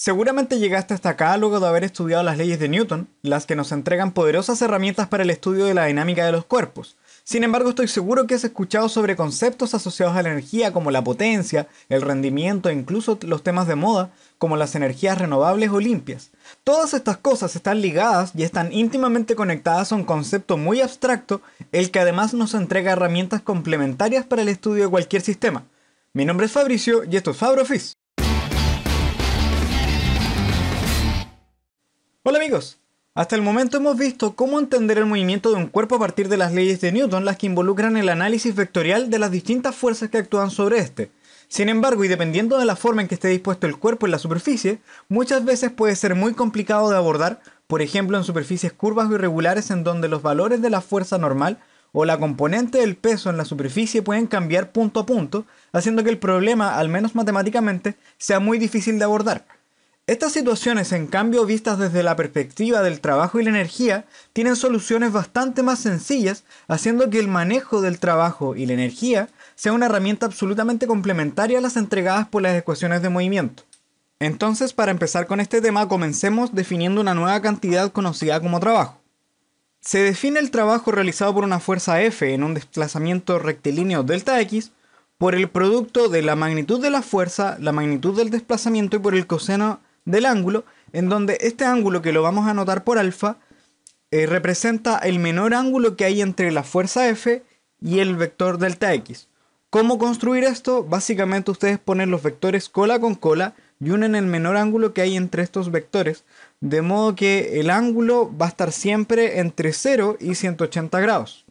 Seguramente llegaste hasta acá luego de haber estudiado las leyes de Newton, las que nos entregan poderosas herramientas para el estudio de la dinámica de los cuerpos. Sin embargo, estoy seguro que has escuchado sobre conceptos asociados a la energía como la potencia, el rendimiento e incluso los temas de moda como las energías renovables o limpias. Todas estas cosas están ligadas y están íntimamente conectadas a un concepto muy abstracto, el que además nos entrega herramientas complementarias para el estudio de cualquier sistema. Mi nombre es Fabricio y esto es FabroFizz. Hola amigos, hasta el momento hemos visto cómo entender el movimiento de un cuerpo a partir de las leyes de Newton, las que involucran el análisis vectorial de las distintas fuerzas que actúan sobre este. Sin embargo, y dependiendo de la forma en que esté dispuesto el cuerpo en la superficie, muchas veces puede ser muy complicado de abordar, por ejemplo en superficies curvas o irregulares en donde los valores de la fuerza normal o la componente del peso en la superficie pueden cambiar punto a punto, haciendo que el problema, al menos matemáticamente, sea muy difícil de abordar. Estas situaciones, en cambio, vistas desde la perspectiva del trabajo y la energía, tienen soluciones bastante más sencillas, haciendo que el manejo del trabajo y la energía sea una herramienta absolutamente complementaria a las entregadas por las ecuaciones de movimiento. Entonces, para empezar con este tema, comencemos definiendo una nueva cantidad conocida como trabajo. Se define el trabajo realizado por una fuerza F en un desplazamiento rectilíneo delta X por el producto de la magnitud de la fuerza, la magnitud del desplazamiento y por el coseno del ángulo, en donde este ángulo, que lo vamos a anotar por alfa, representa el menor ángulo que hay entre la fuerza F y el vector delta X. ¿Cómo construir esto? Básicamente ustedes ponen los vectores cola con cola y unen el menor ángulo que hay entre estos vectores, de modo que el ángulo va a estar siempre entre 0 y 180 grados.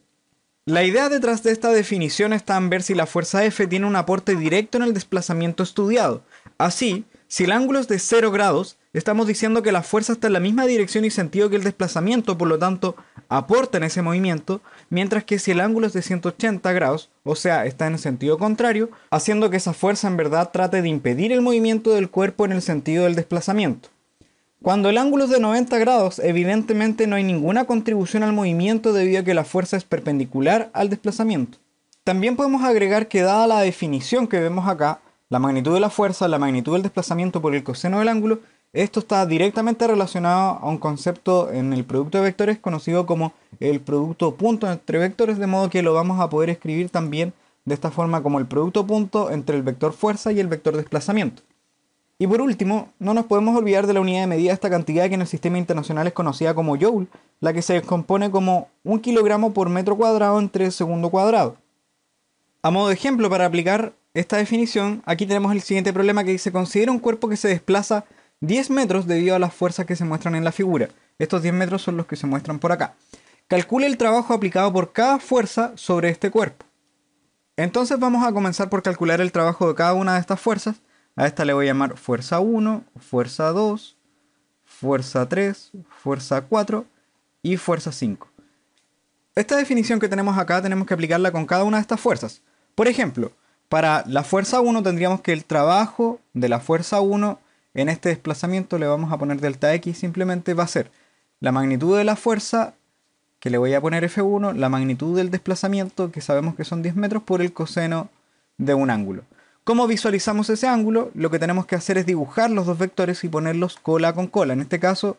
La idea detrás de esta definición está en ver si la fuerza F tiene un aporte directo en el desplazamiento estudiado. Así, si el ángulo es de 0 grados, estamos diciendo que la fuerza está en la misma dirección y sentido que el desplazamiento, por lo tanto, aporta en ese movimiento, mientras que si el ángulo es de 180 grados, o sea, está en el sentido contrario, haciendo que esa fuerza en verdad trate de impedir el movimiento del cuerpo en el sentido del desplazamiento. Cuando el ángulo es de 90 grados, evidentemente no hay ninguna contribución al movimiento debido a que la fuerza es perpendicular al desplazamiento. También podemos agregar que, dada la definición que vemos acá, la magnitud de la fuerza, la magnitud del desplazamiento por el coseno del ángulo, esto está directamente relacionado a un concepto en el producto de vectores conocido como el producto punto entre vectores, de modo que lo vamos a poder escribir también de esta forma como el producto punto entre el vector fuerza y el vector desplazamiento. Y por último, no nos podemos olvidar de la unidad de medida de esta cantidad, que en el sistema internacional es conocida como Joule, la que se descompone como 1 kilogramo por metro cuadrado entre segundo cuadrado. A modo de ejemplo, para aplicar esta definición, aquí tenemos el siguiente problema que dice: considera un cuerpo que se desplaza 10 metros debido a las fuerzas que se muestran en la figura. Estos 10 metros son los que se muestran por acá. Calcule el trabajo aplicado por cada fuerza sobre este cuerpo. Entonces vamos a comenzar por calcular el trabajo de cada una de estas fuerzas. A esta le voy a llamar fuerza 1, fuerza 2, fuerza 3, fuerza 4 y fuerza 5. Esta definición que tenemos acá tenemos que aplicarla con cada una de estas fuerzas. Por ejemplo, para la fuerza 1 tendríamos que el trabajo de la fuerza 1 en este desplazamiento, le vamos a poner delta X, simplemente va a ser la magnitud de la fuerza, que le voy a poner F1, la magnitud del desplazamiento, que sabemos que son 10 metros, por el coseno de un ángulo. ¿Cómo visualizamos ese ángulo? Lo que tenemos que hacer es dibujar los dos vectores y ponerlos cola con cola. En este caso,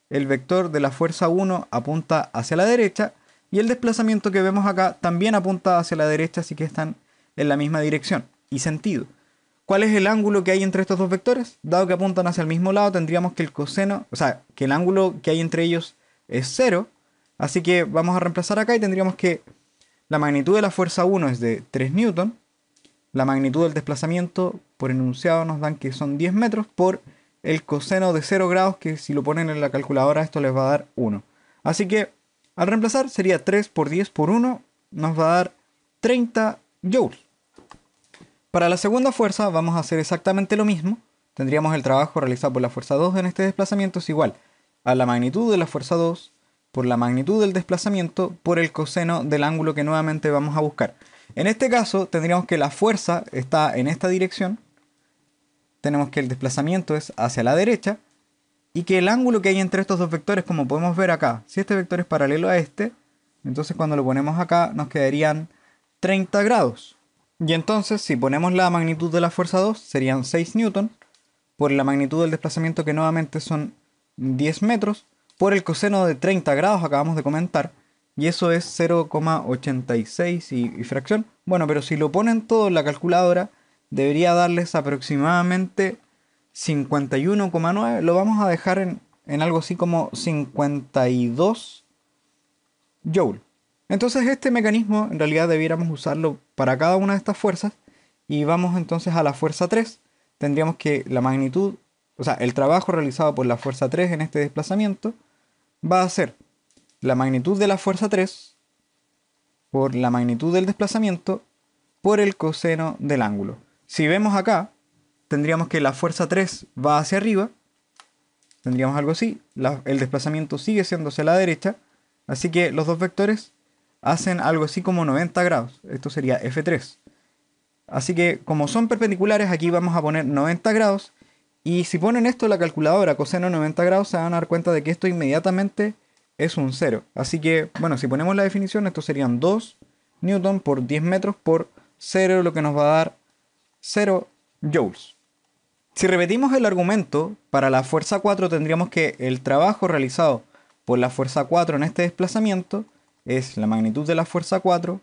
el vector de la fuerza 1 apunta hacia la derecha y el desplazamiento que vemos acá también apunta hacia la derecha, así que están en la misma dirección y sentido. ¿Cuál es el ángulo que hay entre estos dos vectores? Dado que apuntan hacia el mismo lado, tendríamos que el coseno, o sea, que el ángulo que hay entre ellos es 0. Así que vamos a reemplazar acá y tendríamos que la magnitud de la fuerza 1 es de 3 newton. La magnitud del desplazamiento por enunciado nos dan que son 10 metros por el coseno de 0 grados, que si lo ponen en la calculadora esto les va a dar 1. Así que al reemplazar sería 3 por 10 por 1, nos va a dar 30 joules. Para la segunda fuerza vamos a hacer exactamente lo mismo. Tendríamos el trabajo realizado por la fuerza 2 en este desplazamiento es igual a la magnitud de la fuerza 2 por la magnitud del desplazamiento por el coseno del ángulo que nuevamente vamos a buscar. En este caso tendríamos que la fuerza está en esta dirección, tenemos que el desplazamiento es hacia la derecha y que el ángulo que hay entre estos dos vectores, como podemos ver acá, si este vector es paralelo a este, entonces cuando lo ponemos acá nos quedarían 30 grados. Y entonces si ponemos la magnitud de la fuerza 2 serían 6 newton por la magnitud del desplazamiento, que nuevamente son 10 metros, por el coseno de 30 grados, acabamos de comentar, y eso es 0,86 y fracción. Bueno, pero si lo ponen todo en la calculadora, debería darles aproximadamente 51,9. Lo vamos a dejar en algo así como 52 joule. Entonces este mecanismo en realidad debiéramos usarlo para cada una de estas fuerzas. Y vamos entonces a la fuerza 3. Tendríamos que la magnitud, o sea, el trabajo realizado por la fuerza 3 en este desplazamiento va a ser la magnitud de la fuerza 3 por la magnitud del desplazamiento por el coseno del ángulo. Si vemos acá, tendríamos que la fuerza 3 va hacia arriba. Tendríamos algo así. El desplazamiento sigue siendo hacia la derecha. Así que los dos vectores hacen algo así como 90 grados. Esto sería F3. Así que como son perpendiculares, aquí vamos a poner 90 grados. Y si ponen esto en la calculadora, coseno 90 grados, se van a dar cuenta de que esto inmediatamente es un 0. Así que, bueno, si ponemos la definición, esto serían 2 newton por 10 metros por 0, lo que nos va a dar 0 joules. Si repetimos el argumento, para la fuerza 4 tendríamos que el trabajo realizado por la fuerza 4 en este desplazamiento es la magnitud de la fuerza 4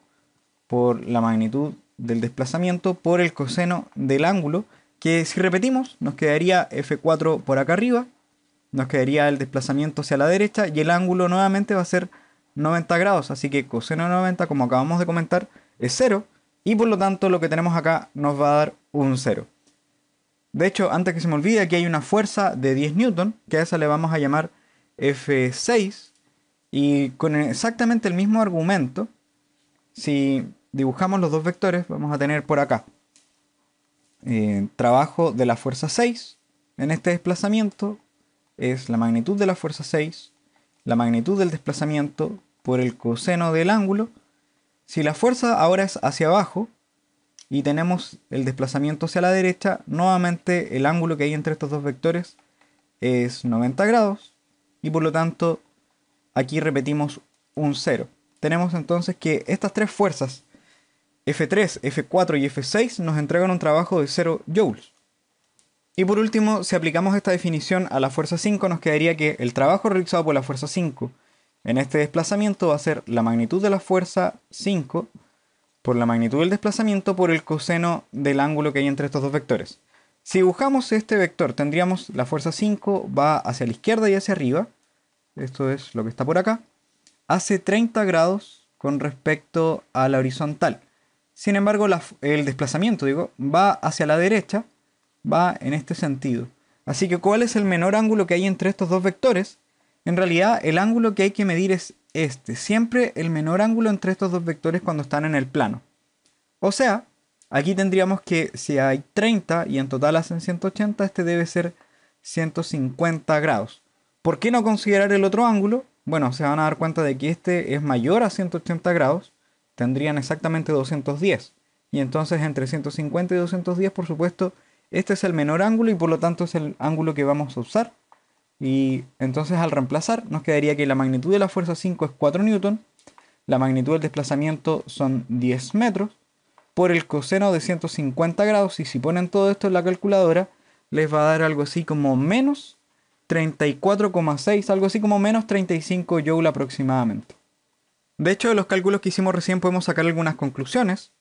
por la magnitud del desplazamiento por el coseno del ángulo, que si repetimos nos quedaría F4 por acá arriba, nos quedaría el desplazamiento hacia la derecha y el ángulo nuevamente va a ser 90 grados, así que coseno de 90, como acabamos de comentar, es 0 y por lo tanto lo que tenemos acá nos va a dar un 0. De hecho, antes que se me olvide, aquí hay una fuerza de 10 newton, que a esa le vamos a llamar F6, y con exactamente el mismo argumento, si dibujamos los dos vectores, vamos a tener por acá trabajo de la fuerza 6 en este desplazamiento es la magnitud de la fuerza 6, la magnitud del desplazamiento por el coseno del ángulo. Si la fuerza ahora es hacia abajo y tenemos el desplazamiento hacia la derecha, nuevamente el ángulo que hay entre estos dos vectores es 90 grados y por lo tanto aquí repetimos un 0. Tenemos entonces que estas tres fuerzas F3, F4 y F6 nos entregan un trabajo de 0 joules. Y por último, si aplicamos esta definición a la fuerza 5, nos quedaría que el trabajo realizado por la fuerza 5 en este desplazamiento va a ser la magnitud de la fuerza 5 por la magnitud del desplazamiento por el coseno del ángulo que hay entre estos dos vectores. Si dibujamos este vector, tendríamos la fuerza 5 va hacia la izquierda y hacia arriba. Esto es lo que está por acá. Hace 30 grados con respecto a la horizontal. Sin embargo, el desplazamiento, va hacia la derecha, va en este sentido. Así que, ¿cuál es el menor ángulo que hay entre estos dos vectores? En realidad, el ángulo que hay que medir es este. Siempre el menor ángulo entre estos dos vectores cuando están en el plano. O sea, aquí tendríamos que, si hay 30 y en total hacen 180, este debe ser 150 grados. ¿Por qué no considerar el otro ángulo? Bueno, se van a dar cuenta de que este es mayor a 180 grados. Tendrían exactamente 210. Y entonces entre 150 y 210, por supuesto, este es el menor ángulo y por lo tanto es el ángulo que vamos a usar. Y entonces al reemplazar nos quedaría que la magnitud de la fuerza 5 es 4 newton, la magnitud del desplazamiento son 10 metros, por el coseno de 150 grados, y si ponen todo esto en la calculadora, les va a dar algo así como menos 34,6, algo así como menos 35 joule aproximadamente. De hecho, de los cálculos que hicimos recién podemos sacar algunas conclusiones.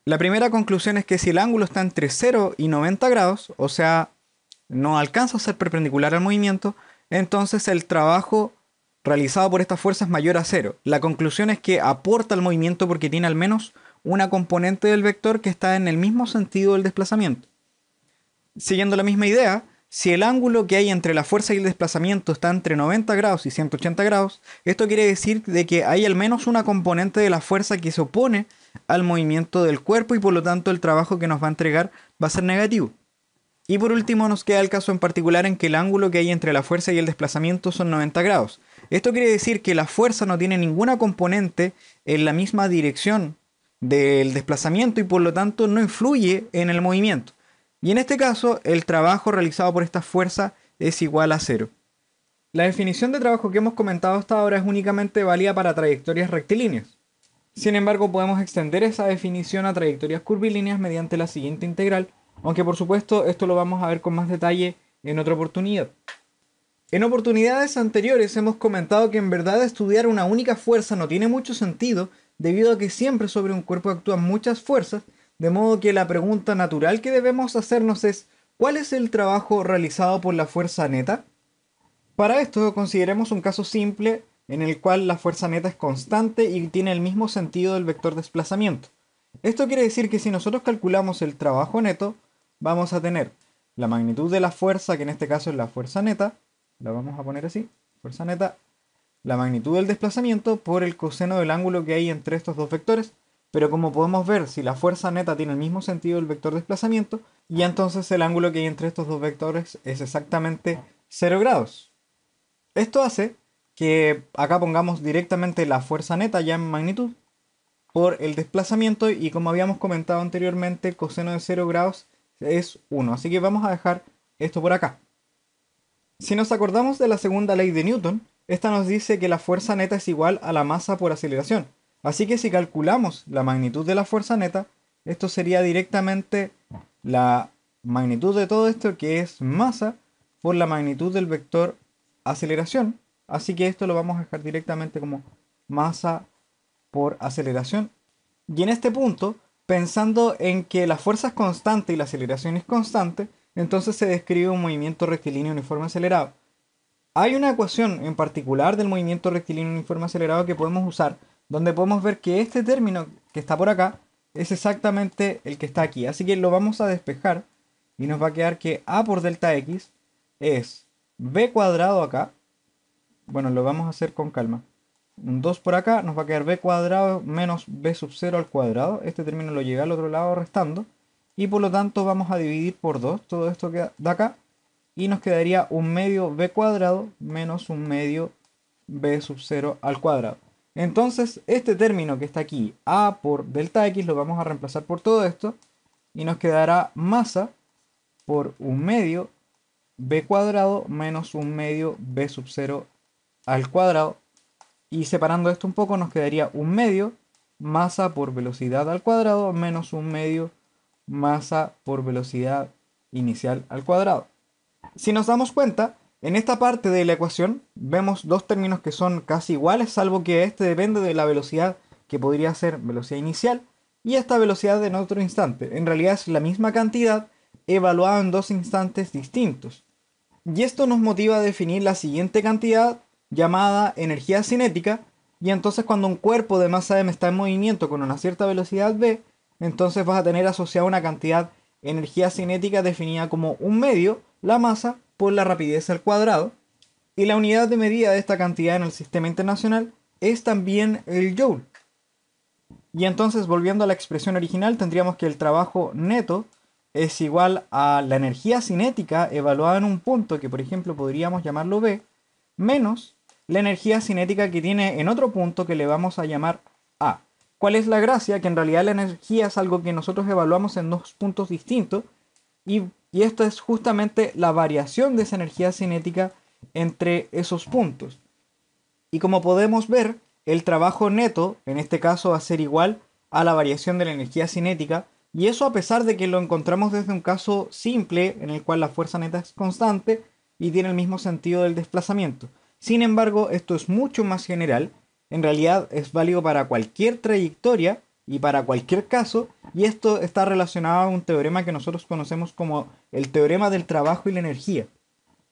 La primera conclusión es que si el ángulo está entre 0 y 90 grados, o sea, no alcanza a ser perpendicular al movimiento, entonces el trabajo realizado por esta fuerza es mayor a 0. La conclusión es que aporta al movimiento porque tiene al menos una componente del vector que está en el mismo sentido del desplazamiento. Siguiendo la misma idea, si el ángulo que hay entre la fuerza y el desplazamiento está entre 90 grados y 180 grados, esto quiere decir de que hay al menos una componente de la fuerza que se opone al movimiento del cuerpo y por lo tanto el trabajo que nos va a entregar va a ser negativo. Y por último nos queda el caso en particular en que el ángulo que hay entre la fuerza y el desplazamiento son 90 grados. Esto quiere decir que la fuerza no tiene ninguna componente en la misma dirección del desplazamiento y por lo tanto no influye en el movimiento. Y en este caso, el trabajo realizado por esta fuerza es igual a 0. La definición de trabajo que hemos comentado hasta ahora es únicamente válida para trayectorias rectilíneas. Sin embargo, podemos extender esa definición a trayectorias curvilíneas mediante la siguiente integral, Aunque por supuesto esto lo vamos a ver con más detalle en otra oportunidad. En oportunidades anteriores hemos comentado que en verdad estudiar una única fuerza no tiene mucho sentido, debido a que siempre sobre un cuerpo actúan muchas fuerzas, de modo que la pregunta natural que debemos hacernos es ¿cuál es el trabajo realizado por la fuerza neta? Para esto consideremos un caso simple en el cual la fuerza neta es constante y tiene el mismo sentido del vector desplazamiento. Esto quiere decir que si nosotros calculamos el trabajo neto, vamos a tener la magnitud de la fuerza, que en este caso es la fuerza neta, la vamos a poner así, fuerza neta, la magnitud del desplazamiento por el coseno del ángulo que hay entre estos dos vectores, pero como podemos ver, si la fuerza neta tiene el mismo sentido del vector desplazamiento, y entonces el ángulo que hay entre estos dos vectores es exactamente 0 grados. Esto hace que acá pongamos directamente la fuerza neta ya en magnitud por el desplazamiento, y como habíamos comentado anteriormente, coseno de 0 grados es 1. Así que vamos a dejar esto por acá. Si nos acordamos de la segunda ley de Newton, esta nos dice que la fuerza neta es igual a la masa por aceleración. Así que si calculamos la magnitud de la fuerza neta, esto sería directamente la magnitud de todo esto, que es masa por la magnitud del vector aceleración. Así que esto lo vamos a dejar directamente como masa por aceleración. Y en este punto, pensando en que la fuerza es constante y la aceleración es constante, entonces se describe un movimiento rectilíneo uniforme acelerado. Hay una ecuación en particular del movimiento rectilíneo uniforme acelerado que podemos usar, donde podemos ver que este término que está por acá es exactamente el que está aquí. Así que lo vamos a despejar y nos va a quedar que a por delta x es b cuadrado acá. Bueno, lo vamos a hacer con calma. Un 2 por acá, nos va a quedar b cuadrado menos b sub 0 al cuadrado. Este término lo llega al otro lado restando. Y por lo tanto vamos a dividir por 2 todo esto que de acá. Y nos quedaría un medio b cuadrado menos un medio b sub 0 al cuadrado. Entonces este término que está aquí, a por delta x, lo vamos a reemplazar por todo esto. Y nos quedará masa por un medio b cuadrado menos un medio b sub 0 al cuadrado. Y separando esto un poco nos quedaría un medio masa por velocidad al cuadrado menos un medio masa por velocidad inicial al cuadrado. Si nos damos cuenta, en esta parte de la ecuación vemos dos términos que son casi iguales, salvo que este depende de la velocidad, que podría ser velocidad inicial, y esta velocidad en otro instante. En realidad es la misma cantidad evaluada en dos instantes distintos. Y esto nos motiva a definir la siguiente cantidad, llamada energía cinética, y entonces cuando un cuerpo de masa m está en movimiento con una cierta velocidad v, entonces vas a tener asociada una cantidad energía cinética definida como un medio, la masa, por la rapidez al cuadrado, y la unidad de medida de esta cantidad en el sistema internacional es también el joule. Y entonces, volviendo a la expresión original, tendríamos que el trabajo neto es igual a la energía cinética evaluada en un punto que, por ejemplo, podríamos llamarlo B, menos la energía cinética que tiene en otro punto que le vamos a llamar A. ¿Cuál es la gracia? Que en realidad la energía es algo que nosotros evaluamos en dos puntos distintos, y esto es justamente la variación de esa energía cinética entre esos puntos. Y como podemos ver, el trabajo neto, en este caso, va a ser igual a la variación de la energía cinética, y eso a pesar de que lo encontramos desde un caso simple, en el cual la fuerza neta es constante y tiene el mismo sentido del desplazamiento. Sin embargo, esto es mucho más general, en realidad es válido para cualquier trayectoria y para cualquier caso, y esto está relacionado a un teorema que nosotros conocemos como el teorema del trabajo y la energía.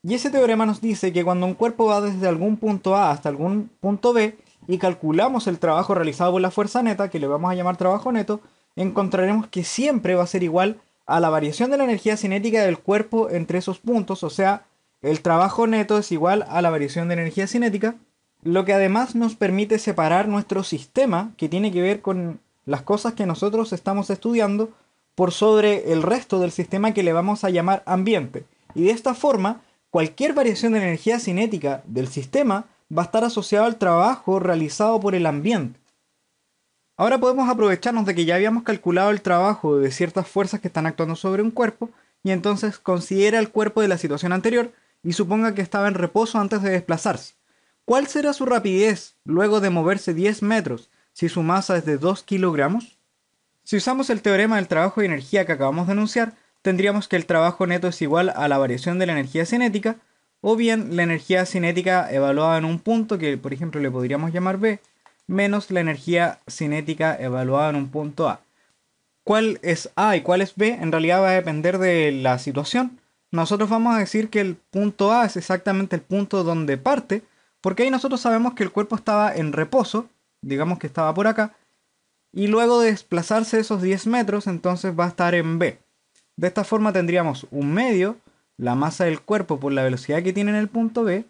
Y ese teorema nos dice que cuando un cuerpo va desde algún punto A hasta algún punto B y calculamos el trabajo realizado por la fuerza neta, que le vamos a llamar trabajo neto, encontraremos que siempre va a ser igual a la variación de la energía cinética del cuerpo entre esos puntos, o sea, el trabajo neto es igual a la variación de energía cinética, lo que además nos permite separar nuestro sistema, que tiene que ver con las cosas que nosotros estamos estudiando, por sobre el resto del sistema que le vamos a llamar ambiente. Y de esta forma, cualquier variación de energía cinética del sistema va a estar asociado al trabajo realizado por el ambiente. Ahora podemos aprovecharnos de que ya habíamos calculado el trabajo de ciertas fuerzas que están actuando sobre un cuerpo, y entonces considera el cuerpo de la situación anterior y suponga que estaba en reposo antes de desplazarse. ¿Cuál será su rapidez luego de moverse 10 metros si su masa es de 2 kilogramos? Si usamos el teorema del trabajo y energía que acabamos de enunciar, tendríamos que el trabajo neto es igual a la variación de la energía cinética, o bien la energía cinética evaluada en un punto, que por ejemplo le podríamos llamar B, menos la energía cinética evaluada en un punto A. ¿Cuál es A y cuál es B? En realidad va a depender de la situación. Nosotros vamos a decir que el punto A es exactamente el punto donde parte, porque ahí nosotros sabemos que el cuerpo estaba en reposo, digamos que estaba por acá, y luego de desplazarse esos 10 metros, entonces va a estar en B. De esta forma tendríamos un medio, la masa del cuerpo por la velocidad que tiene en el punto B,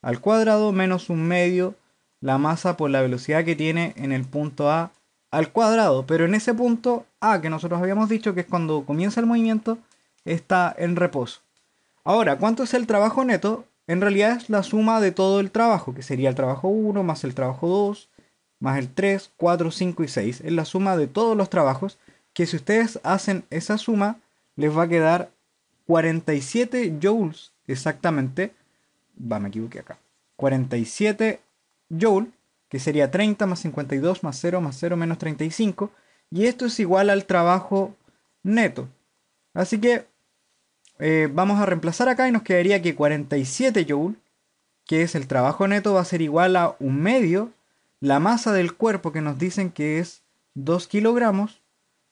al cuadrado, menos un medio, la masa por la velocidad que tiene en el punto A al cuadrado. Pero en ese punto A que nosotros habíamos dicho que es cuando comienza el movimiento, está en reposo. Ahora, ¿cuánto es el trabajo neto? En realidad es la suma de todo el trabajo, que sería el trabajo 1 más el trabajo 2 más el 3, 4, 5 y 6. Es la suma de todos los trabajos, que si ustedes hacen esa suma, les va a quedar 47 joules exactamente. Me equivoqué acá. 47 joules, que sería 30 más 52 más 0 más 0 menos 35. Y esto es igual al trabajo neto. Así que vamos a reemplazar acá y nos quedaría que 47 joules, que es el trabajo neto, va a ser igual a un medio la masa del cuerpo, que nos dicen que es 2 kilogramos,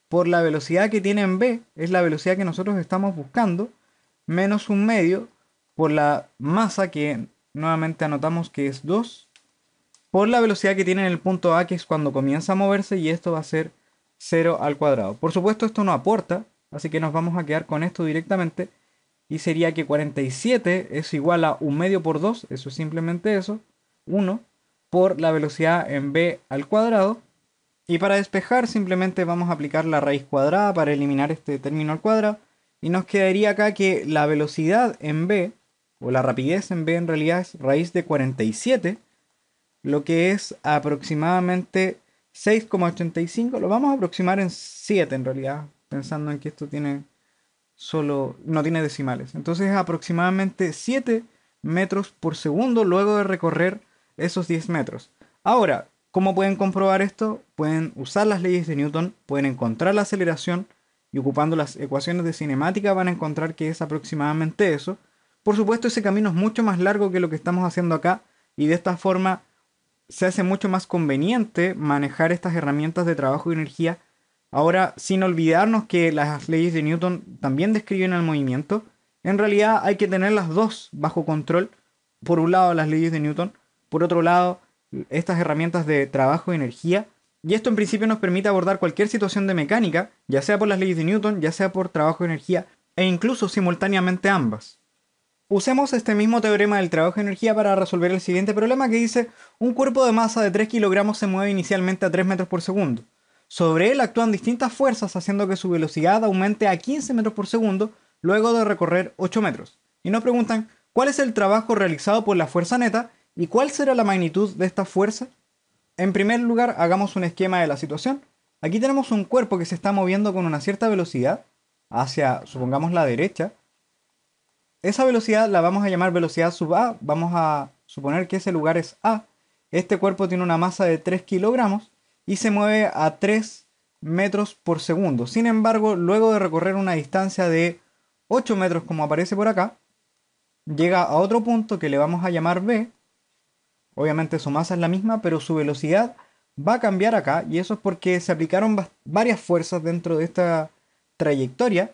por la velocidad que tiene en B, es la velocidad que nosotros estamos buscando, menos un medio por la masa, que nuevamente anotamos que es 2, por la velocidad que tiene en el punto A, que es cuando comienza a moverse, y esto va a ser 0 al cuadrado. Por supuesto esto no aporta, así que nos vamos a quedar con esto directamente, y sería que 47 es igual a un medio por 2, eso es simplemente eso, 1, por la velocidad en B al cuadrado. Y para despejar simplemente vamos a aplicar la raíz cuadrada para eliminar este término al cuadrado. Y nos quedaría acá que la velocidad en B, o la rapidez en B en realidad es raíz de 47, lo que es aproximadamente 6,85. Lo vamos a aproximar en 7 en realidad, pensando en que esto tiene no tiene decimales. Entonces es aproximadamente 7 metros por segundo luego de recorrer esos 10 metros. Ahora, ¿cómo pueden comprobar esto? Pueden usar las leyes de Newton, pueden encontrar la aceleración y ocupando las ecuaciones de cinemática van a encontrar que es aproximadamente eso. Por supuesto, ese camino es mucho más largo que lo que estamos haciendo acá y de esta forma se hace mucho más conveniente manejar estas herramientas de trabajo y energía. Ahora, sin olvidarnos que las leyes de Newton también describen el movimiento, en realidad hay que tener las dos bajo control. Por un lado, las leyes de Newton, por otro lado, estas herramientas de trabajo y energía. Y esto en principio nos permite abordar cualquier situación de mecánica, ya sea por las leyes de Newton, ya sea por trabajo y energía, e incluso simultáneamente ambas. Usemos este mismo teorema del trabajo y energía para resolver el siguiente problema, que dice: un cuerpo de masa de 3 kilogramos se mueve inicialmente a 3 metros por segundo. Sobre él actúan distintas fuerzas haciendo que su velocidad aumente a 15 metros por segundo luego de recorrer 8 metros. Y nos preguntan cuál es el trabajo realizado por la fuerza neta y cuál será la magnitud de esta fuerza. En primer lugar, hagamos un esquema de la situación. Aquí tenemos un cuerpo que se está moviendo con una cierta velocidad hacia, supongamos, la derecha. Esa velocidad la vamos a llamar velocidad sub A. Vamos a suponer que ese lugar es A. Este cuerpo tiene una masa de 3 kilogramos y se mueve a 3 metros por segundo. Sin embargo, luego de recorrer una distancia de 8 metros, como aparece por acá, llega a otro punto que le vamos a llamar B. Obviamente su masa es la misma, pero su velocidad va a cambiar acá, y eso es porque se aplicaron varias fuerzas dentro de esta trayectoria,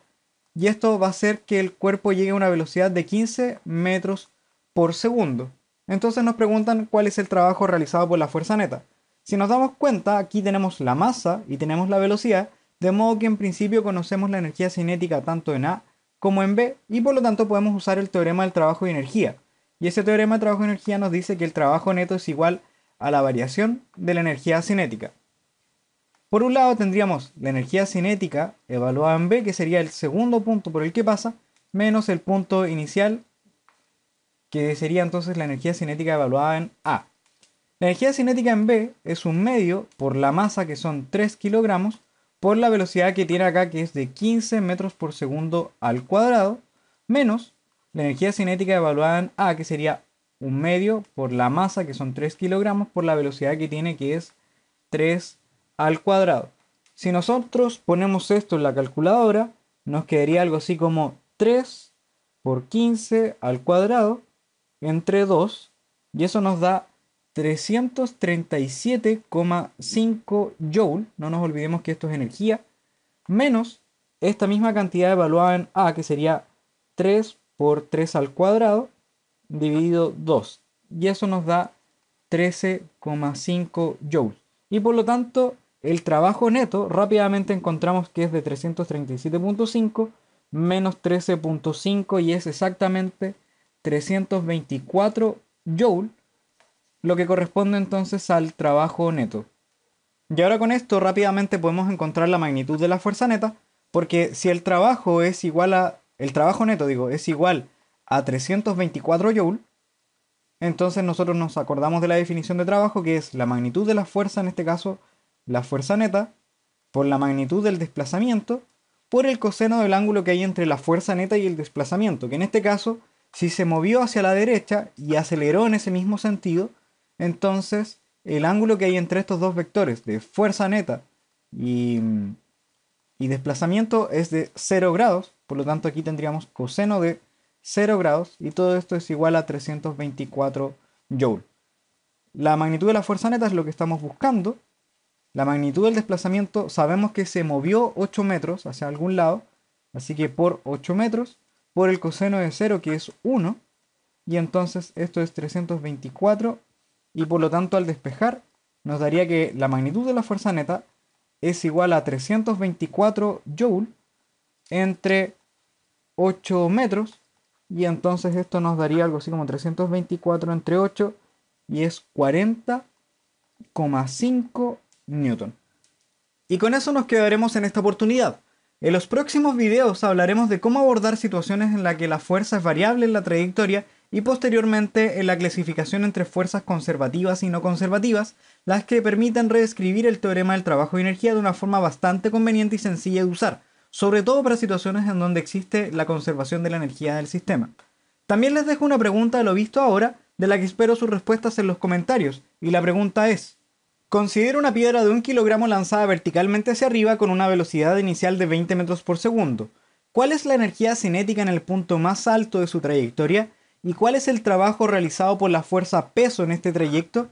y esto va a hacer que el cuerpo llegue a una velocidad de 15 metros por segundo. Entonces nos preguntan cuál es el trabajo realizado por la fuerza neta. Si nos damos cuenta, aquí tenemos la masa y tenemos la velocidad, de modo que en principio conocemos la energía cinética tanto en A como en B, y por lo tanto podemos usar el teorema del trabajo y energía. Y ese teorema de trabajo y energía nos dice que el trabajo neto es igual a la variación de la energía cinética. Por un lado tendríamos la energía cinética evaluada en B, que sería el segundo punto por el que pasa, menos el punto inicial, que sería entonces la energía cinética evaluada en A. La energía cinética en B es un medio por la masa, que son 3 kilogramos, por la velocidad que tiene acá, que es de 15 metros por segundo al cuadrado, menos la energía cinética evaluada en A, que sería un medio por la masa, que son 3 kilogramos, por la velocidad que tiene, que es 3 al cuadrado. Si nosotros ponemos esto en la calculadora, nos quedaría algo así como 3 por 15 al cuadrado entre 2, y eso nos da 337,5 joule, no nos olvidemos que esto es energía, menos esta misma cantidad evaluada en A, que sería 3 por 3 al cuadrado dividido 2, y eso nos da 13,5 joules. Y por lo tanto, el trabajo neto rápidamente encontramos que es de 337,5 menos 13,5 y es exactamente 324 joules, lo que corresponde entonces al trabajo neto. Y ahora con esto rápidamente podemos encontrar la magnitud de la fuerza neta, porque si el trabajo es igual a, el trabajo neto digo, es igual a 324 joules, entonces nosotros nos acordamos de la definición de trabajo, que es la magnitud de la fuerza, en este caso la fuerza neta, por la magnitud del desplazamiento, por el coseno del ángulo que hay entre la fuerza neta y el desplazamiento, que en este caso, si se movió hacia la derecha y aceleró en ese mismo sentido, entonces el ángulo que hay entre estos dos vectores de fuerza neta y desplazamiento es de 0 grados, por lo tanto aquí tendríamos coseno de 0 grados y todo esto es igual a 324 joules. La magnitud de la fuerza neta es lo que estamos buscando. La magnitud del desplazamiento sabemos que se movió 8 metros hacia algún lado, así que por 8 metros, por el coseno de 0 que es 1, y entonces esto es 324, y por lo tanto al despejar nos daría que la magnitud de la fuerza neta es igual a 324 joules entre 8 metros, y entonces esto nos daría algo así como 324 entre 8, y es 40,5 newton. Y con eso nos quedaremos en esta oportunidad. En los próximos videos hablaremos de cómo abordar situaciones en las que la fuerza es variable en la trayectoria y posteriormente en la clasificación entre fuerzas conservativas y no conservativas, las que permiten reescribir el teorema del trabajo y energía de una forma bastante conveniente y sencilla de usar, sobre todo para situaciones en donde existe la conservación de la energía del sistema. También les dejo una pregunta de lo visto ahora, de la que espero sus respuestas en los comentarios, y la pregunta es: considera una piedra de 1 kilogramo lanzada verticalmente hacia arriba con una velocidad inicial de 20 metros por segundo. ¿Cuál es la energía cinética en el punto más alto de su trayectoria? ¿Y cuál es el trabajo realizado por la fuerza peso en este trayecto?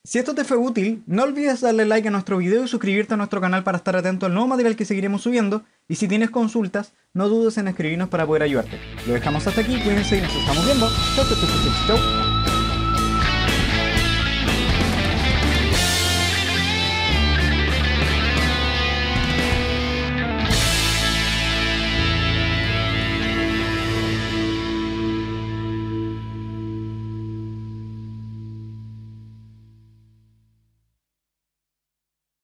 Si esto te fue útil, no olvides darle like a nuestro video y suscribirte a nuestro canal para estar atento al nuevo material que seguiremos subiendo. Y si tienes consultas, no dudes en escribirnos para poder ayudarte. Lo dejamos hasta aquí, cuídense y nos estamos viendo. Chau, chau, chau, chau, chau.